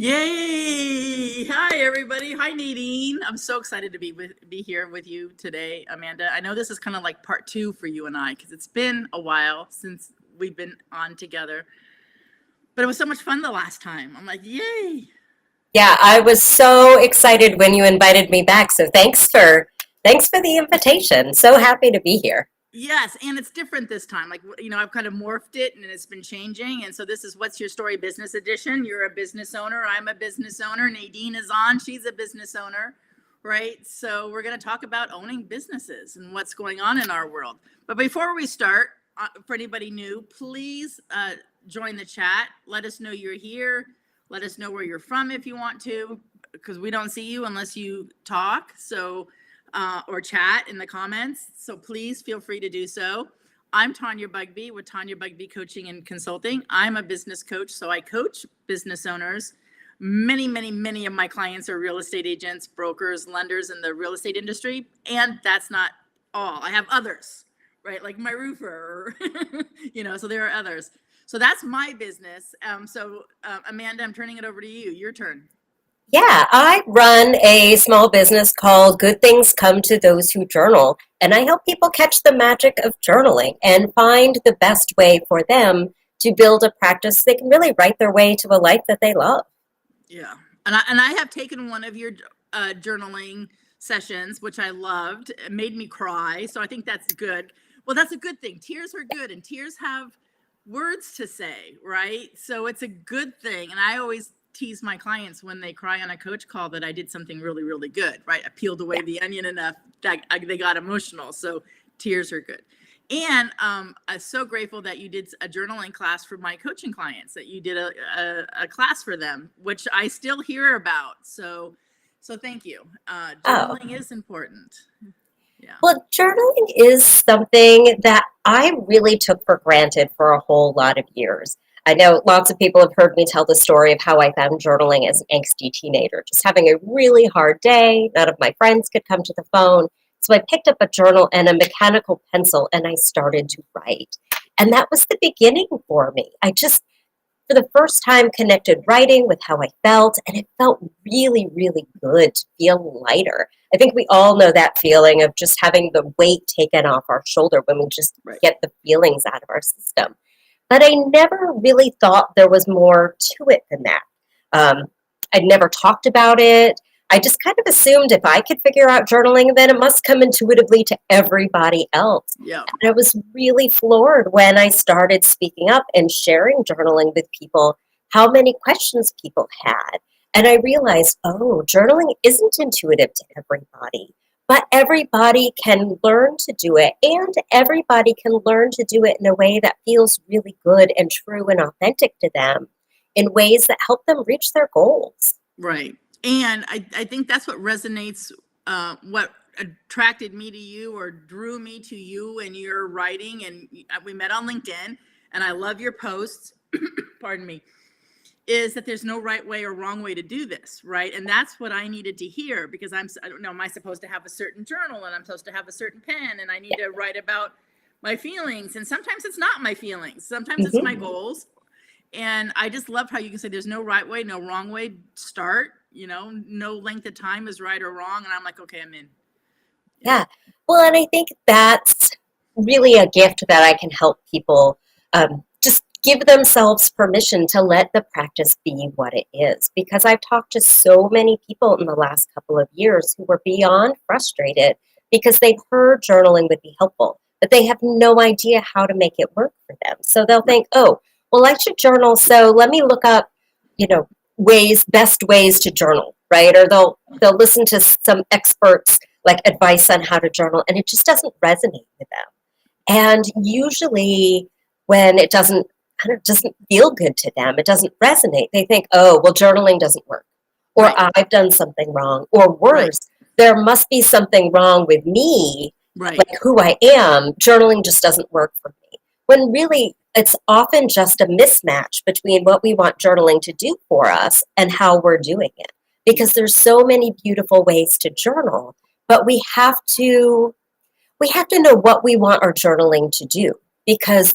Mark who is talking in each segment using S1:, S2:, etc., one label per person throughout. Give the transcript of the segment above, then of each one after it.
S1: Yay! Hi, everybody. Hi, Nadine. I'm so excited to be here with you today, Amanda. I know this is kind of like part two for you and I because it's been a while since we've been on together, but it was so much fun the last time. I'm like, yay!
S2: Yeah, I was so excited when you invited me back. So thanks for the invitation. So happy to be here.
S1: Yes, and it's different this time. Like, I've kind of morphed it and it's been changing. And so this is What's Your Story Business Edition. You're a business owner. I'm a business owner. Nadine is on. She's a business owner, right? So we're going to talk about owning businesses and what's going on in our world. But before we start, for anybody new, please join the chat. Let us know you're here. Let us know where you're from if you want to, because we don't see you unless you talk. So or chat in the comments. So please feel free to do so. I'm Tanya Bugbee with Tanya Bugbee Coaching and Consulting. I'm a business coach, so I coach business owners. Many of my clients are real estate agents, brokers, lenders in the real estate industry. And that's not all. I have others, right? Like my roofer, so there are others. So that's my business. Amanda, I'm turning it over to you. Your turn.
S2: Yeah, I run a small business called Good Things Come to Those Who Journal, and I help people catch the magic of journaling and find the best way for them to build a practice they can really write their way to a life that they love.
S1: Yeah. And I have taken one of your journaling sessions, which I loved. It made me cry. So I think that's good. Well, that's a good thing. Tears are good, and tears have words to say, right? So it's a good thing. And I always tease my clients when they cry on a coach call that I did something really good, right? I peeled away the onion enough that they got emotional. So tears are good. And I'm so grateful that you did a journaling class for my coaching clients, that you did a class for them, which I still hear about. So thank you.
S2: Oh,
S1: Journaling is important. Yeah.
S2: well, journaling is something that I really took for granted for a whole lot of years. I know lots of people have heard me tell the story of how I found journaling as an angsty teenager, just having a really hard day. None of my friends could come to the phone. So I picked up a journal and a mechanical pencil and I started to write. And that was the beginning for me. I just, for the first time, connected writing with how I felt, and it felt really good to feel lighter. I think we all know that feeling of just having the weight taken off our shoulder when we just
S1: Right.
S2: get the feelings out of our system. But I never really thought there was more to it than that. Um, I'd never talked about it. I just kind of assumed if I could figure out journaling, then it must come intuitively to everybody else.
S1: Yeah.
S2: And I was really floored when I started speaking up and sharing journaling with people, how many questions people had. And I realized, oh, journaling isn't intuitive to everybody, but everybody can learn to do it, and everybody can learn to do it in a way that feels really good and true and authentic to them in ways that help them reach their goals.
S1: Right. And I think that's what resonates, what attracted me to you or drew me to you and your writing. And we met on LinkedIn, and I love your posts. Pardon me. Is that there's no right way or wrong way to do this, right? And that's what I needed to hear, because I don't know, am I supposed to have a certain journal and I'm supposed to have a certain pen and I need to write about my feelings? And sometimes it's not my feelings. Sometimes it's my
S2: Mhm.
S1: goals. And I just love how you can say there's no right way, no wrong way. Start, no length of time is right or wrong. And I'm like, okay, I'm in. Yeah.
S2: Yeah. Well, and I think that's really a gift that I can help people just give themselves permission to let the practice be what it is. Because I've talked to so many people in the last couple of years who were beyond frustrated because they've heard journaling would be helpful, but they have no idea how to make it work for them. So they'll think, oh, well, I should journal. So let me look up, you know, best ways to journal, right? Or they'll listen to some experts like advice on how to journal, and it just doesn't resonate with them. And usually when it doesn't kind of doesn't feel good to them, it doesn't resonate, they think, oh, well, journaling doesn't work, or
S1: Right.
S2: I've done something wrong, or
S1: Right.
S2: worse, there must be something wrong with me,
S1: Right.
S2: like who I am. Journaling just doesn't work for me. When really it's often just a mismatch between what we want journaling to do for us and how we're doing it. Because there's so many beautiful ways to journal, but we have to know what we want our journaling to do, because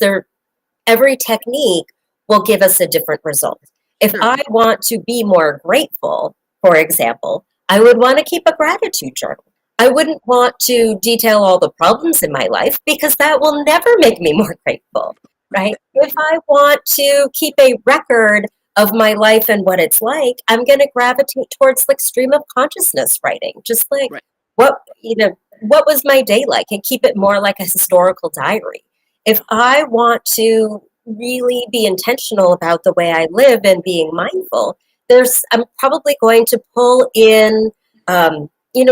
S2: every technique will give us a different result. If
S1: Sure.
S2: I want to be more grateful, for example, I would want to keep a gratitude journal. I wouldn't want to detail all the problems in my life because that will never make me more grateful, right? If I want to keep a record of my life and what it's like, I'm going to gravitate towards like stream of consciousness writing, just like
S1: Right.
S2: what was my day like, and keep it more like a historical diary. If I want to really be intentional about the way I live and being mindful, I'm probably going to pull in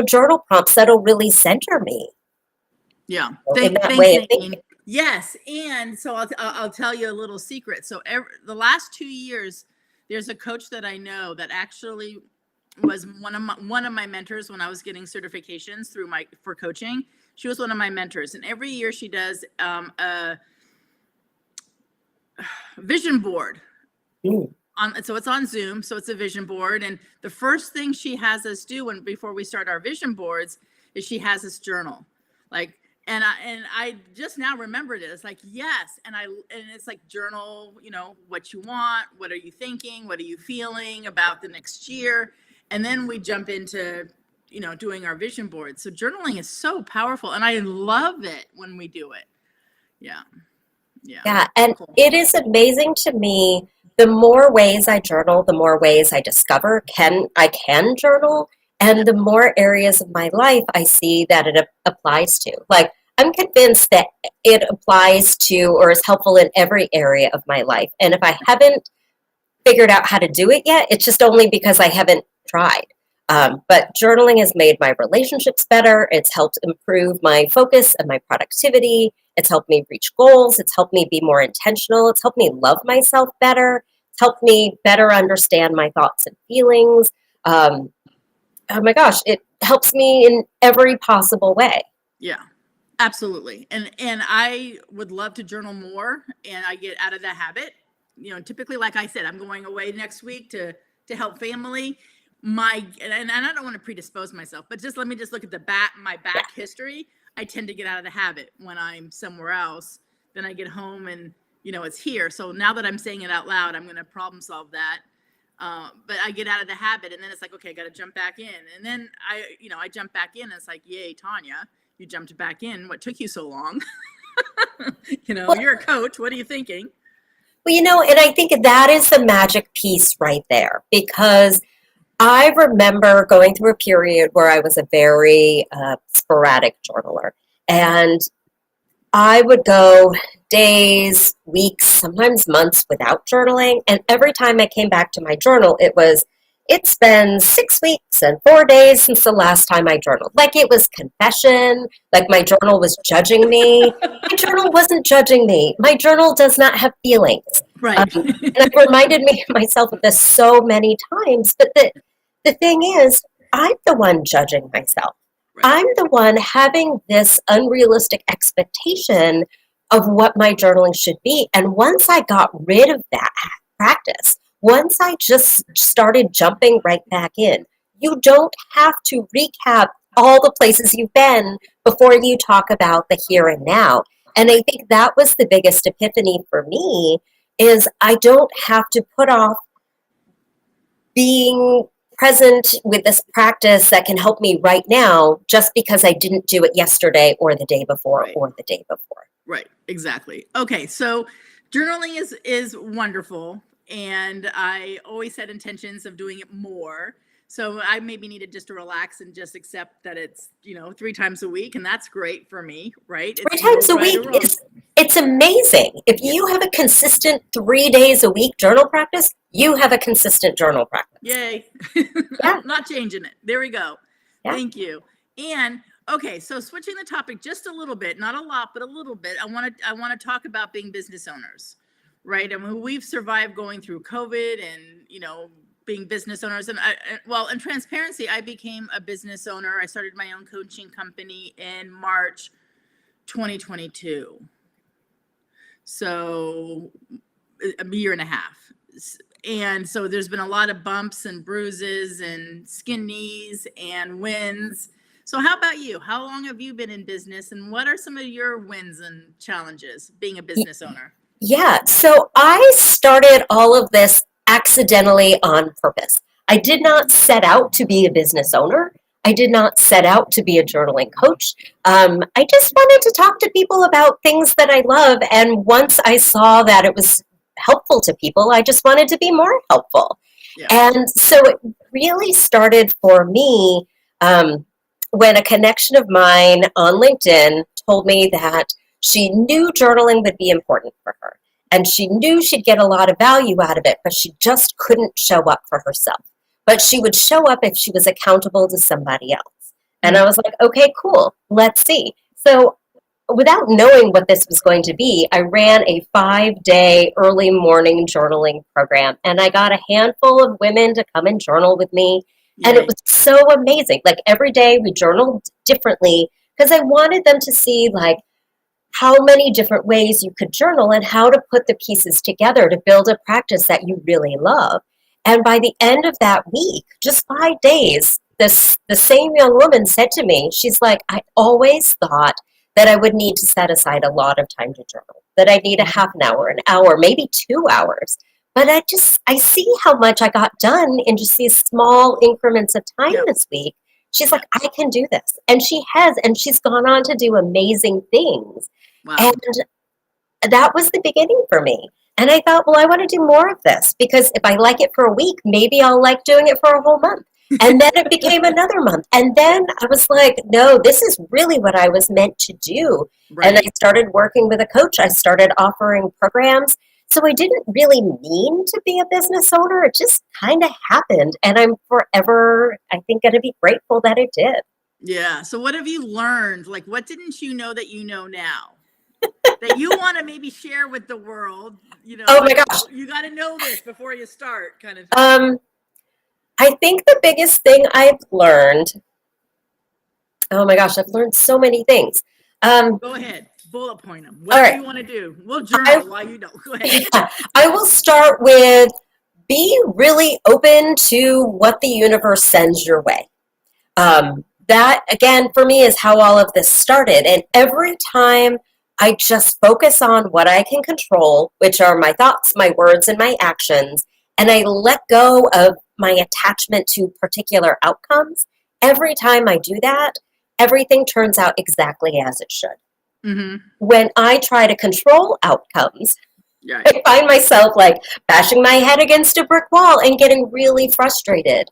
S2: journal prompts that'll really center me
S1: Yeah.
S2: in that
S1: Thanks,
S2: way of
S1: Nadine.
S2: thinking.
S1: Yes. And so I'll tell you a little secret. So the last 2 years, there's a coach that I know that actually was one of my mentors when I was getting certifications for coaching. She was one of my mentors, and every year she does a vision board. So it's on Zoom, so it's a vision board, and the first thing she has us do before we start our vision boards is she has us journal, like, and I just now remembered it. It's like, yes, and it's like journal, what you want, what are you thinking, what are you feeling about the next year, and then we jump into doing our vision board. So journaling is so powerful, and I love it when we do it.
S2: Yeah, and
S1: Cool.
S2: it is amazing to me. The more ways I journal, the more ways I discover I can journal, and the more areas of my life I see that it applies to. Like, I'm convinced that it applies to or is helpful in every area of my life. And if I haven't figured out how to do it yet, it's just only because I haven't tried. But journaling has made my relationships better. It's helped improve my focus and my productivity. It's helped me reach goals. It's helped me be more intentional. It's helped me love myself better. It's helped me better understand my thoughts and feelings. Oh my gosh, it helps me in every possible way.
S1: Yeah, absolutely. And I would love to journal more, and I get out of the habit. Typically, like I said, I'm going away next week to help family. And I don't want to predispose myself, but let me look at my back history. I tend to get out of the habit when I'm somewhere else. Then I get home and it's here. So now that I'm saying it out loud, I'm going to problem solve that. But I get out of the habit, and then it's like, okay, I got to jump back in. And then I jump back in, and it's like, yay, Tanya, you jumped back in. What took you so long? You're a coach. What are you thinking?
S2: Well, and I think that is the magic piece right there, because I remember going through a period where I was a very sporadic journaler, and I would go days, weeks, sometimes months without journaling. And every time I came back to my journal, it's been 6 weeks and 4 days since the last time I journaled. Like it was confession, like my journal was judging me. My journal wasn't judging me. My journal does not have feelings.
S1: Right.
S2: And I've reminded myself of this so many times. But the thing is, I'm the one judging myself. Right. I'm the one having this unrealistic expectation of what my journaling should be. And once I got rid of that practice, once I just started jumping right back in, you don't have to recap all the places you've been before you talk about the here and now. And I think that was the biggest epiphany for me, is I don't have to put off being present with this practice that can help me right now just because I didn't do it yesterday or the day before. Right. Or the day before.
S1: Right, exactly. Okay, so journaling is wonderful, and I always had intentions of doing it more. So I maybe needed just to relax and just accept that it's 3 times a week, and that's great for me, right?
S2: It's 3 times a week it's amazing. If you have a consistent 3 days a week journal practice, you have a consistent journal practice.
S1: Yay!
S2: Yeah.
S1: Not changing it. There we go. Yeah. Thank you. And okay, so switching the topic just a little bit, not a lot, but a little bit. I want to talk about being business owners, right? I mean, we've survived going through COVID and being business owners. And in transparency, I became a business owner. I started my own coaching company in March 2022. So a year and a half. And so there's been a lot of bumps and bruises and skin knees and wins. So how about you? How long have you been in business, and what are some of your wins and challenges being a business owner?
S2: Yeah, so I started all of this accidentally on purpose. I did not set out to be a business owner. I did not set out to be a journaling coach. I just wanted to talk to people about things that I love. And once I saw that it was helpful to people, I just wanted to be more helpful.
S1: Yeah.
S2: And so it really started for me when a connection of mine on LinkedIn told me that she knew journaling would be important for her. And she knew she'd get a lot of value out of it, but she just couldn't show up for herself. But she would show up if she was accountable to somebody else. And I was like, okay, cool, let's see. So without knowing what this was going to be, I ran a 5-day early morning journaling program. And I got a handful of women to come and journal with me. And it was so amazing. Like every day we journaled differently because I wanted them to see like how many different ways you could journal and how to put the pieces together to build a practice that you really love. And by the end of that week, just 5 days, the same young woman said to me, she's like, I always thought that I would need to set aside a lot of time to journal, that I need a half an hour, maybe 2 hours. But I see how much I got done in just these small increments of time this week. She's like, I can do this. And she has, and she's gone on to do amazing things.
S1: Wow.
S2: And that was the beginning for me. And I thought, well, I want to do more of this because if I like it for a week, maybe I'll like doing it for a whole month. And then it became another month. And then I was like, no, this is really what I was meant to do. Right. And I started working with a coach. I started offering programs. So I didn't really mean to be a business owner. It just kind of happened. And I'm forever, I think, going to be grateful that it did.
S1: Yeah. So what have you learned? Like, what didn't you know that you know now? That you want to maybe share with the world? You know,
S2: oh my gosh,
S1: you got to know this before you start, kind of thing.
S2: I think the biggest thing I've learned, oh my gosh, I've learned so many things.
S1: Go ahead, bullet point them. Whatever you want to do. We'll journal while you don't. Go ahead.
S2: Yeah, I will start with be really open to what the universe sends your way. That, again, for me is how all of this started. And every time I just focus on what I can control, which are my thoughts, my words, and my actions, and I let go of my attachment to particular outcomes, every time I do that, everything turns out exactly as it should. Mm-hmm. When I try to control outcomes, I find myself like bashing my head against a brick wall and getting really frustrated.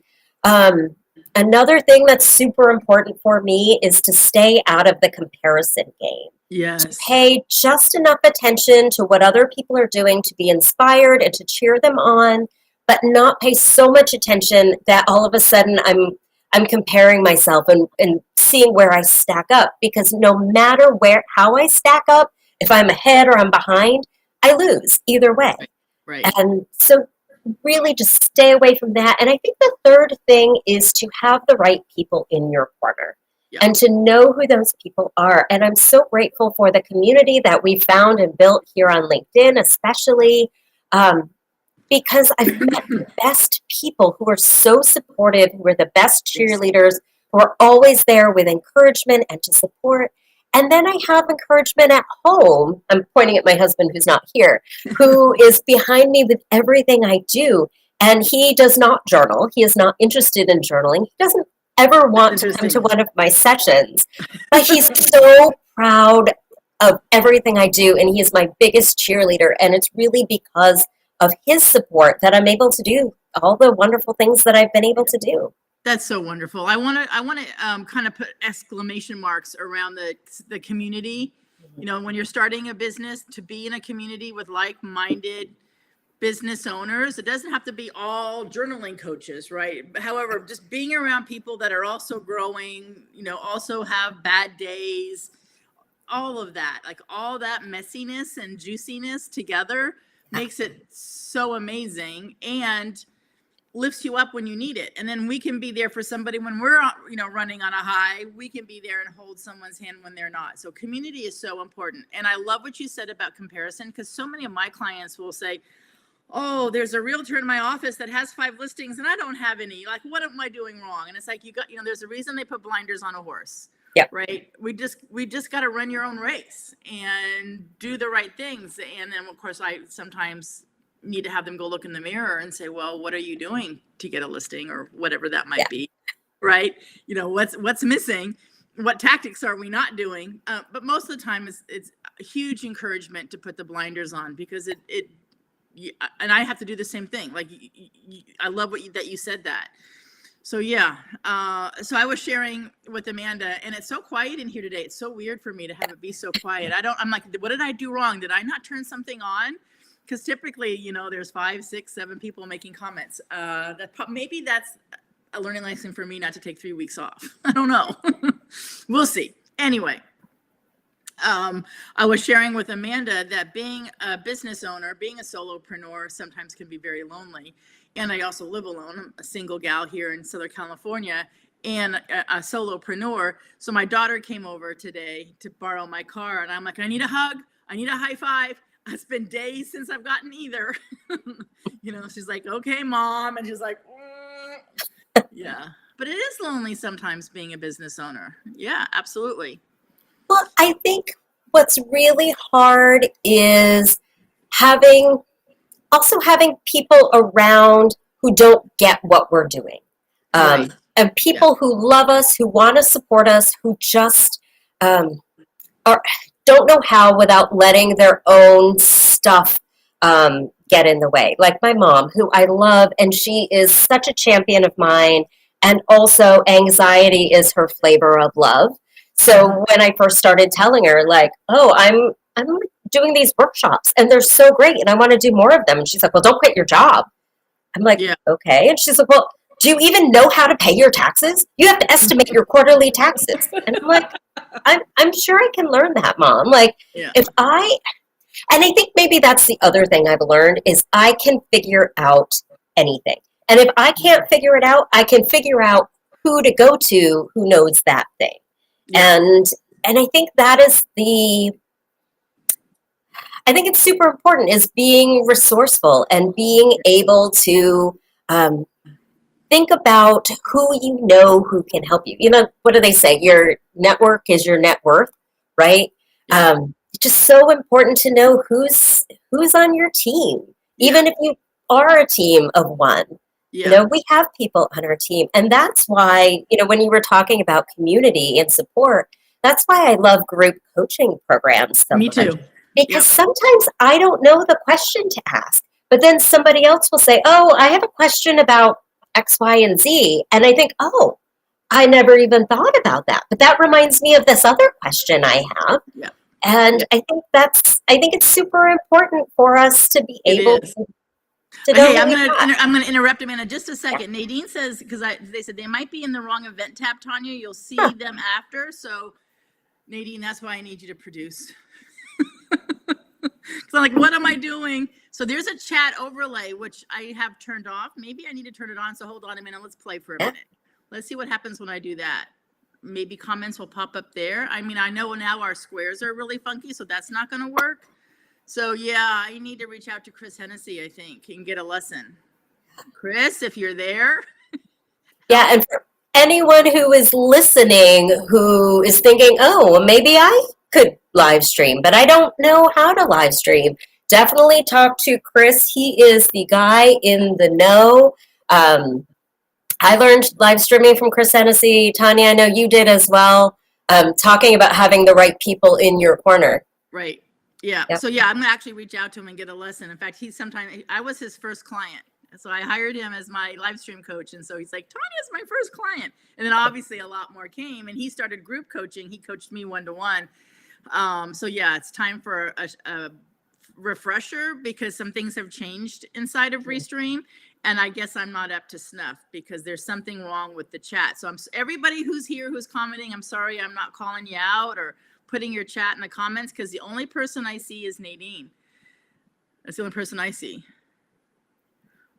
S2: Another thing that's super important for me is to stay out of the comparison game.
S1: Yes.
S2: To pay just enough attention to what other people are doing to be inspired and to cheer them on, but not pay so much attention that all of a sudden I'm comparing myself and seeing where I stack up. Because no matter how I stack up, if I'm ahead or I'm behind, I lose either way.
S1: Right.
S2: And so really just stay away from that. And I think the third thing is to have the right people in your corner and to know who those people are. And I'm so grateful for the community that we found and built here on LinkedIn, especially because I've met the best people who are so supportive, who are the best cheerleaders, who are always there with encouragement and to support. And then I have encouragement at home. I'm pointing at my husband who's not here, who is behind me with everything I do. And he does not journal. He is not interested in journaling. He doesn't ever want to come to one of my sessions. But he's so proud of everything I do. And he is my biggest cheerleader. And it's really because of his support that I'm able to do all the wonderful things that I've been able to do.
S1: That's so wonderful. I want to kind of put exclamation marks around the community. You know, when you're starting a business, to be in a community with like-minded business owners. It doesn't have to be all journaling coaches, right? However, just being around people that are also growing, you know, also have bad days, all of that, like all that messiness and juiciness together makes it so amazing and lifts you up when you need it. And then we can be there for somebody when we're, you know, running on a high. We can be there and hold someone's hand when they're not. So community is so important. And I love what you said about comparison, because so many of my clients will say, oh, there's a realtor in my office that has 5 listings and I don't have any. Like, what am I doing wrong? And it's like, there's a reason they put blinders on a horse.
S2: Yep.
S1: Right. We just got to run your own race and do the right things. And then, of course, I sometimes need to have them go look in the mirror and say, well, what are you doing to get a listing or whatever that might
S2: Yeah.
S1: be, right? What's missing? What tactics are we not doing? But most of the time it's a huge encouragement to put the blinders on, because and I have to do the same thing. Like, I love that you said that. So yeah, so I was sharing with Amanda, and it's so quiet in here today. It's so weird for me to have it be so quiet. I'm like, what did I do wrong? Did I not turn something on? Because typically, there's 5, 6, 7 people making comments. Maybe that's a learning lesson for me not to take 3 weeks off. I don't know. We'll see. Anyway, I was sharing with Amanda that being a business owner, being a solopreneur sometimes can be very lonely. And I also live alone. I'm a single gal here in Southern California and a solopreneur. So my daughter came over today to borrow my car, and I'm like, I need a hug. I need a high five. It's been days since I've gotten either. She's like, okay, Mom. And she's like, yeah. But it is lonely sometimes being a business owner. Yeah, absolutely.
S2: Well, I think what's really hard is having people around who don't get what we're doing.
S1: Right.
S2: And people who love us, who want to support us, who just don't know how without letting their own stuff get in the way. Like my mom, who I love, and she is such a champion of mine, and also anxiety is her flavor of love. So when I first started telling her, like, oh, I'm doing these workshops and they're so great and I want to do more of them. And she's like, well, don't quit your job. I'm like, okay. And she's like, well, do you even know how to pay your taxes? You have to estimate your quarterly taxes. And I'm like, I'm sure I can learn that, Mom. Like, and I think maybe that's the other thing I've learned is I can figure out anything. And if I can't figure it out, I can figure out who to go to who knows that thing. Yeah. And I think that is I think it's super important is being resourceful and being able to think about who can help you. What do they say? Your network is your net worth, right? Yeah. It's just so important to know who's on your team, even if you are a team of one. Yeah. We have people on our team. And that's why, when you were talking about community and support, that's why I love group coaching programs so much. Me too. Because sometimes I don't know the question to ask, but then somebody else will say, oh, I have a question about X, Y, and Z. And I think, oh, I never even thought about that. But that reminds me of this other question I have. Yeah. And I think it's super important for us to be able to. Hey,
S1: I'm gonna interrupt him in just a second. Nadine says, because they said they might be in the wrong event tab, Tanya. You'll see them after. So, Nadine, that's why I need you to produce. So, like, what am I doing? So there's a chat overlay which I have turned off. Maybe I need to turn it on. So hold on a minute. Let's play for a minute. Let's see what happens when I do that. Maybe comments will pop up there. I mean, I know now our squares are really funky, so that's not going to work. So yeah, I need to reach out to Chris Hennessy, I think, and get a lesson. Chris, if you're there.
S2: Yeah, and for anyone who is listening who is thinking, oh, well, maybe I could live stream, but I don't know how to live stream. Definitely talk to Chris. He is the guy in the know. I learned live streaming from Chris Hennessy. Tanya, I know you did as well. Talking about having the right people in your corner.
S1: Right. Yeah. Yep. So yeah, I'm gonna actually reach out to him and get a lesson. In fact, I was his first client. So I hired him as my live stream coach. And so he's like, Tanya's my first client. And then obviously a lot more came, and he started group coaching. He coached me 1-to-1. So yeah, it's time for a refresher because some things have changed inside of Restream. And I guess I'm not up to snuff because there's something wrong with the chat. So everybody who's here, who's commenting, I'm sorry, I'm not calling you out or putting your chat in the comments because the only person I see is Nadine. That's the only person I see.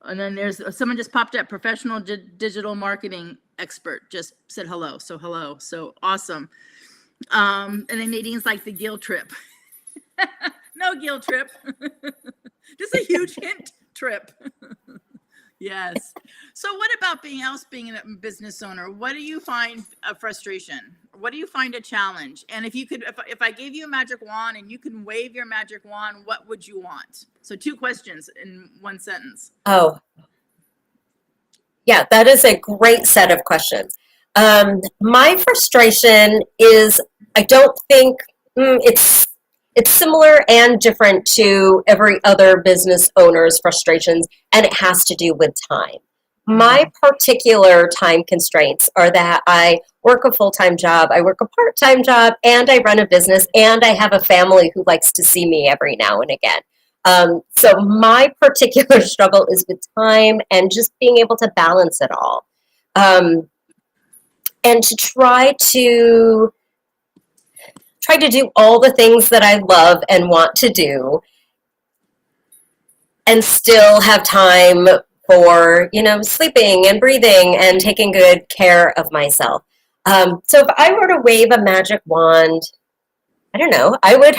S1: And then there's someone just popped up, professional digital marketing expert, just said hello. So hello. So awesome. And then Nadine's like the guilt trip. No guilt trip. Just a huge hint trip. Yes. So what about being a business owner? What do you find a frustration What do you find a challenge? And if you could, if I gave you a magic wand and you can wave your magic wand, what would you want? So 2 questions in 1 sentence.
S2: Oh, yeah, that is a great set of questions. My frustration is I don't think it's similar and different to every other business owner's frustrations, and it has to do with time. My particular time constraints are that I work a full-time job, I work a part-time job, and I run a business, and I have a family who likes to see me every now and again. So my particular struggle is with time and just being able to balance it all. And to try to do all the things that I love and want to do and still have time for, sleeping and breathing and taking good care of myself. So if I were to wave a magic wand, I don't know, I would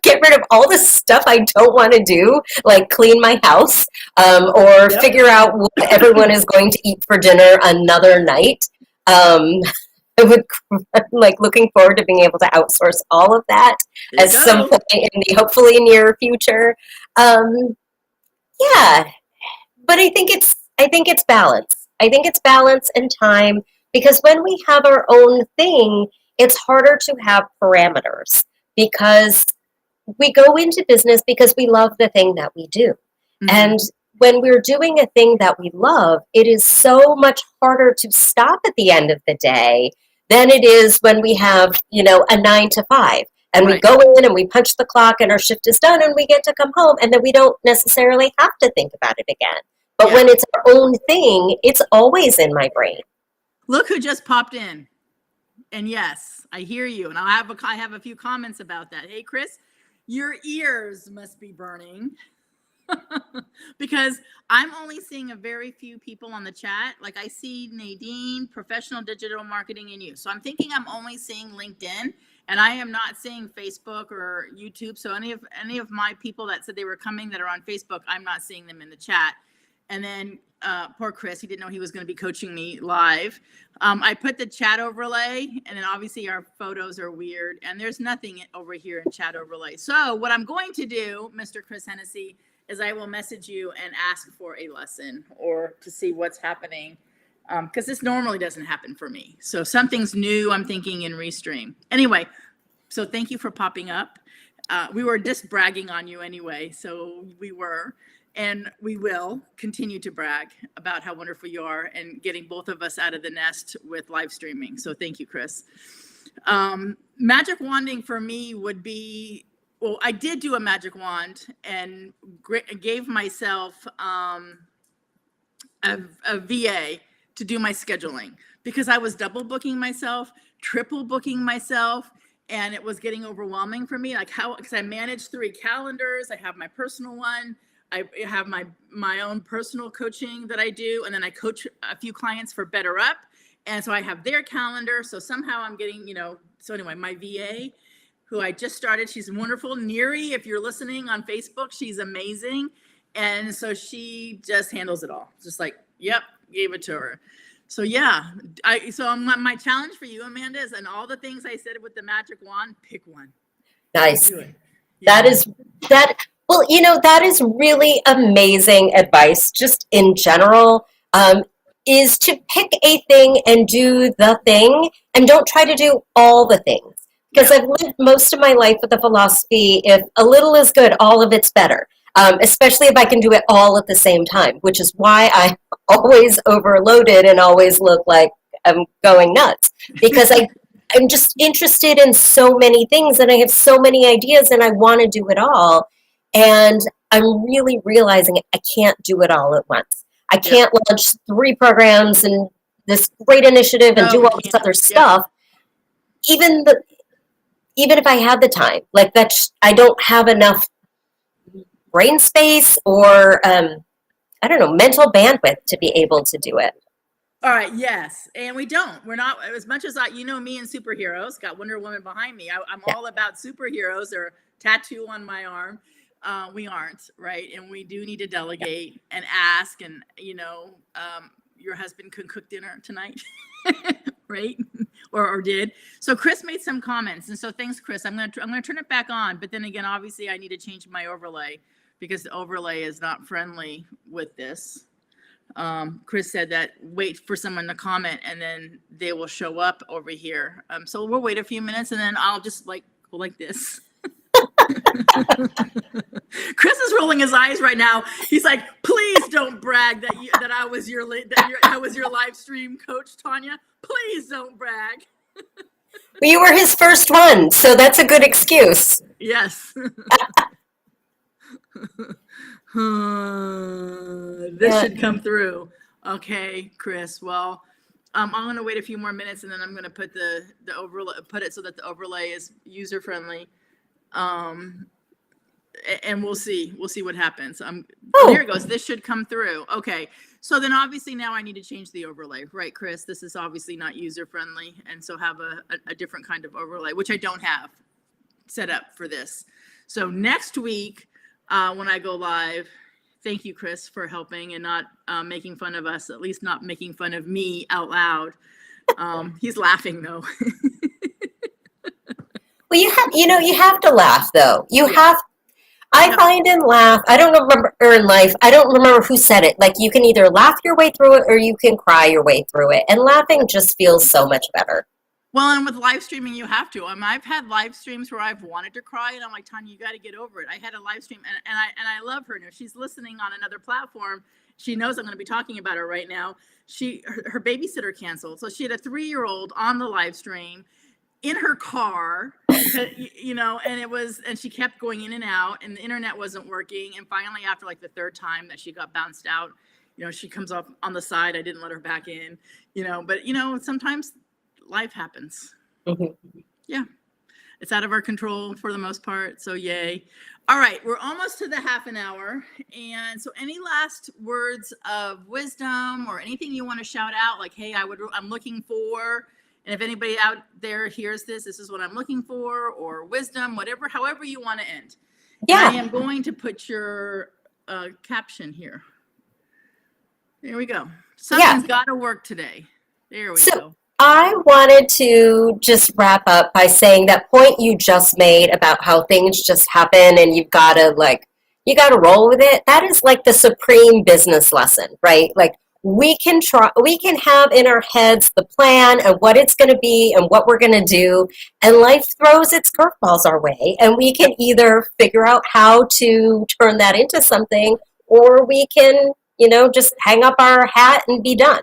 S2: get rid of all the stuff I don't want to do, like clean my house, or figure out what everyone is going to eat for dinner another night. I would like looking forward to being able to outsource all of that at some point in the hopefully near future. Yeah, but I think it's balance. I think it's balance and time, because when we have our own thing, it's harder to have parameters, because we go into business because we love the thing that we do. Mm-hmm. And when we're doing a thing that we love, it is so much harder to stop at the end of the day than it is when we have, a 9 to 5. And we go in and we punch the clock and our shift is done and we get to come home, and then we don't necessarily have to think about it again. But when it's our own thing, it's always in my brain.
S1: Look who just popped in. And yes, I hear you. And I have a few comments about that. Hey, Chris, your ears must be burning. Because I'm only seeing a very few people on the chat. Like I see Nadine, professional digital marketing, and you. So I'm thinking I'm only seeing LinkedIn, and I am not seeing Facebook or YouTube. So any of my people that said they were coming that are on Facebook, I'm not seeing them in the chat. And then poor Chris, he didn't know he was going to be coaching me live. I put the chat overlay, and then obviously our photos are weird, and there's nothing over here in chat overlay. So what I'm going to do, Mr. Chris Hennessy, is I will message you and ask for a lesson or to see what's happening, because this normally doesn't happen for me. So something's new, I'm thinking, in Restream. Anyway, so thank you for popping up. We were just bragging on you anyway, so we were. And we will continue to brag about how wonderful you are and getting both of us out of the nest with live streaming. So thank you, Chris. Magic wanding for me would be, well, I did do a magic wand and gave myself a VA to do my scheduling, because I was double booking myself, triple booking myself, and it was getting overwhelming for me. Like because I manage 3 calendars, I have my personal one, I have my own personal coaching that I do, and then I coach a few clients for Better Up, and so I have their calendar. So somehow I'm getting, so anyway, my VA, who I just started, she's wonderful. Neri, if you're listening on Facebook, she's amazing. And so she just handles it all. Just like, yep, gave it to her. So yeah, my challenge for you, Amanda, is, and all the things I said with the magic wand, pick one.
S2: Nice.
S1: Do it. Yeah.
S2: Well, that is really amazing advice, just in general, is to pick a thing and do the thing, and don't try to do all the things. Because I've lived most of my life with the philosophy, if a little is good, all of it's better, especially if I can do it all at the same time, which is why I'm always overloaded and always look like I'm going nuts, because I'm just interested in so many things, and I have so many ideas, and I want to do it all. And I'm really realizing I can't do it all at once. I can't launch 3 programs and this great initiative and do all this other stuff. Even if I had the time, like that, I don't have enough brain space or, I don't know, mental bandwidth to be able to do it.
S1: All right. Yes. And we're not, as much as me and superheroes, got Wonder Woman behind me. I'm all about superheroes or tattoo on my arm. We aren't, right? And we do need to delegate and ask, and, your husband can cook dinner tonight, right? or did. So Chris made some comments, and so thanks, Chris. I'm gonna turn it back on, but then again, obviously, I need to change my overlay because the overlay is not friendly with this. Chris said that wait for someone to comment and then they will show up over here. So we'll wait a few minutes and then I'll just like go like this. Chris is rolling his eyes right now. He's like, please don't brag that I was your live stream coach, Tanya. Please don't brag.
S2: Well, you were his first one, so that's a good excuse.
S1: Yes. This should come through. Okay, Chris. Well, I'm going to wait a few more minutes and then I'm going to put the overlay, put it so that the overlay is user friendly. And we'll see what happens. Here it goes. This should come through. Okay. So then obviously now I need to change the overlay, right, Chris? This is obviously not user friendly. And so have a different kind of overlay, which I don't have set up for this. So next week, when I go live, thank you, Chris, for helping and not making fun of us, at least not making fun of me out loud. He's laughing though.
S2: Well, you have to laugh though. I find in life, I don't remember who said it. Like you can either laugh your way through it or you can cry your way through it. And laughing just feels so much better.
S1: Well, and with live streaming, you have to. I've had live streams where I've wanted to cry, and I'm like, Tanya, you got to get over it. I had a live stream, and I love her. Now she's listening on another platform. She knows I'm going to be talking about her right now. Her babysitter canceled, so she had a 3-year-old on the live stream in her car, and she kept going in and out, and the internet wasn't working. And finally, after like the 3rd time that she got bounced out, she comes up on the side. I didn't let her back in, but sometimes life happens. Mm-hmm. Yeah. It's out of our control for the most part. So yay. All right. We're almost to the half an hour. And so any last words of wisdom or anything you want to shout out? Like, hey, I'm looking for, and if anybody out there hears this is what I'm looking for, or wisdom, however you want to end. Yeah. And I am going to put your caption here. There we go. Something's got to work today. There we go.
S2: I wanted to just wrap up by saying that point you just made about how things just happen and you've got to roll with it. That is like the supreme business lesson, right? Like we can have in our heads the plan and what it's going to be and what we're going to do, and life throws its curveballs our way, and we can either figure out how to turn that into something, or we can, just hang up our hat and be done.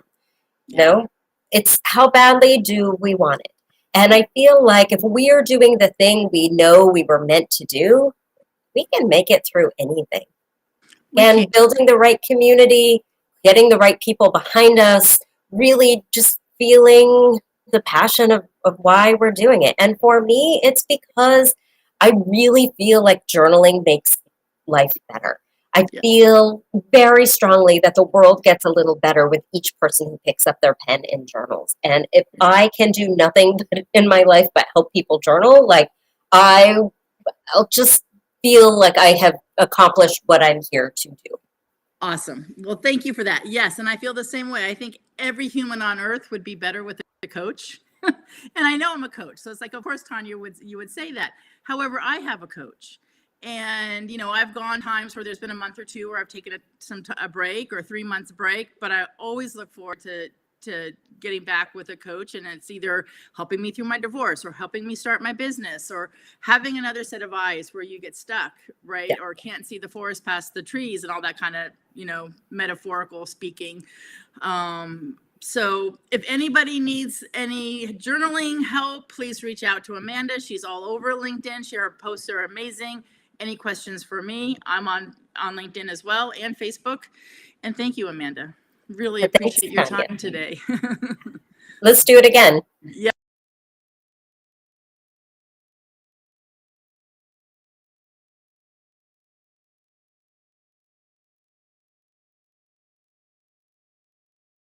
S2: It's how badly do we want it? And I feel like if we are doing the thing we know we were meant to do, we can make it through anything. And building the right community, getting the right people behind us, really just feeling the passion of why we're doing it. And for me, it's because I really feel like journaling makes life better. I feel very strongly that the world gets a little better with each person who picks up their pen and journals. And if I can do nothing in my life but help people journal, like I'll just feel like I have accomplished what I'm here to do.
S1: Awesome. Well, thank you for that. Yes, and I feel the same way. I think every human on earth would be better with a coach. And I know I'm a coach. So it's like, of course, Tanya, you would say that. However, I have a coach. And, I've gone times where there's been a month or two where I've taken a break or 3 months break, but I always look forward to getting back with a coach, and it's either helping me through my divorce or helping me start my business or having another set of eyes where you get stuck, right? Yeah. Or can't see the forest past the trees and all that kind of, metaphorical speaking. So if anybody needs any journaling help, please reach out to Amanda. She's all over LinkedIn. Her posts are amazing. Any questions for me? I'm on LinkedIn as well and Facebook. And thank you, Amanda. Really appreciate your time today.
S2: Let's do it again.
S1: Yeah.